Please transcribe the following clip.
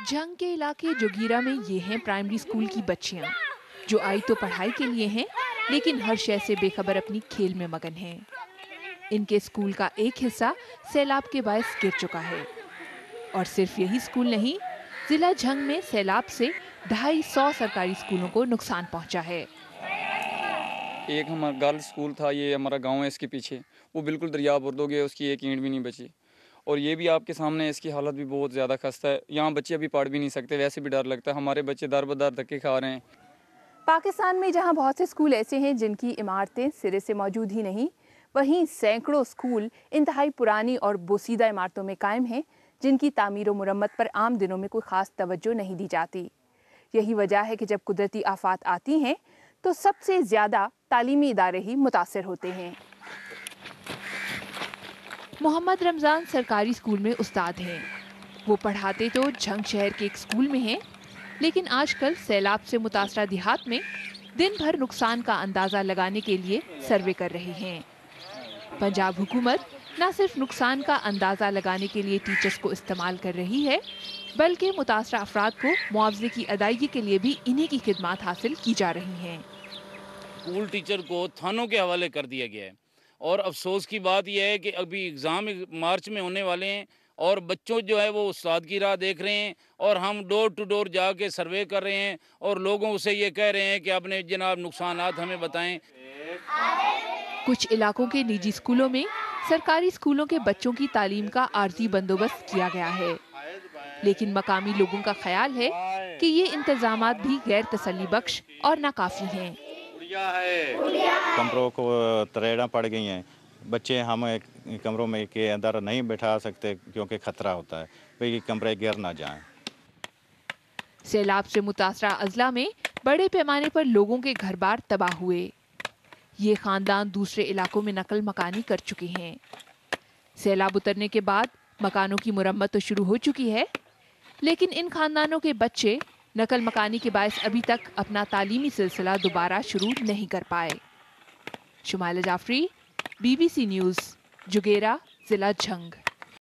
जंग के इलाके जोगीरा में ये हैं प्राइमरी स्कूल की बच्चियां जो आई तो पढ़ाई के लिए हैं, लेकिन हर शय से बेखबर अपनी खेल में मगन हैं। इनके स्कूल का एक हिस्सा सैलाब के बायस गिर चुका है और सिर्फ यही स्कूल नहीं, जिला झंग में सैलाब से 250 सरकारी स्कूलों को नुकसान पहुंचा है। एक हमारा गर्ल्स स्कूल था, ये हमारा गांव है इसके पीछे, वो बिल्कुल दरिया बुर्द हो गया, उसकी एक ईंट भी नहीं बची। और ये भी आपके सामने, इसकी हालत भी बहुत ज़्यादा खस्ता है। यहाँ बच्चे अभी पढ़ भी नहीं सकते, वैसे भी डर लगता है। हमारे बच्चे दर बदर धक्के खा रहे हैं। पाकिस्तान में जहां बहुत से स्कूल ऐसे हैं जिनकी इमारतें सिरे से मौजूद ही नहीं, वहीं सैकड़ों स्कूल इंतहाई पुरानी और बोसीदा इमारतों में कायम हैं, जिनकी तामीर और मुरम्मत पर आम दिनों में कोई खास तवज्जो नहीं दी जाती। यही वजह है कि जब कुदरती आफात आती हैं तो सबसे ज्यादा तालीमी इदारे ही मुतासिर होते हैं। मोहम्मद रमजान सरकारी स्कूल में उस्ताद हैं। वो पढ़ाते तो झंग शहर के एक स्कूल में हैं, लेकिन आजकल सैलाब से मुतासरा देहात में दिन भर नुकसान का अंदाजा लगाने के लिए सर्वे कर रहे हैं। पंजाब हुकूमत न सिर्फ नुकसान का अंदाजा लगाने के लिए टीचर्स को इस्तेमाल कर रही है, बल्कि मुतासरा अफराद को मुआवजे की अदायगी के लिए भी इन्हीं की खिदमत हासिल की जा रही हैं। स्कूल टीचर को थानों के हवाले कर दिया गया है और अफसोस की बात यह है कि अभी एग्ज़ाम मार्च में होने वाले हैं और बच्चों जो है वो उस्ताद की राह देख रहे हैं और हम डोर टू डोर जाके सर्वे कर रहे हैं और लोगों से ये कह रहे हैं कि अपने जनाब नुकसानात हमें बताएं। कुछ इलाकों के निजी स्कूलों में सरकारी स्कूलों के बच्चों की तालीम का आर्जी बंदोबस्त किया गया है, लेकिन मकामी लोगों का ख्याल है कि ये इंतजामात भी गैर तसल्ली बख्श और नाकाफी हैं। कमरों को तरेड़ा पड़ गई हैं, बच्चे हम एक कमरों में के अंदर नहीं बैठा सकते क्योंकि खतरा होता है भाई कमरे गिर ना जाएं। सैलाब से मुतासरा अजला में बड़े पैमाने पर लोगों के घर बार तबाह हुए। ये खानदान दूसरे इलाकों में नकल मकानी कर चुके हैं। सैलाब उतरने के बाद मकानों की मुरम्मत तो शुरू हो चुकी है, लेकिन इन खानदानों के बच्चे नकल मकानी के बायस अभी तक अपना तालीमी सिलसिला दोबारा शुरू नहीं कर पाए। शुमाइला जाफरी, BBC न्यूज़, जुगेरा, जिला झंग।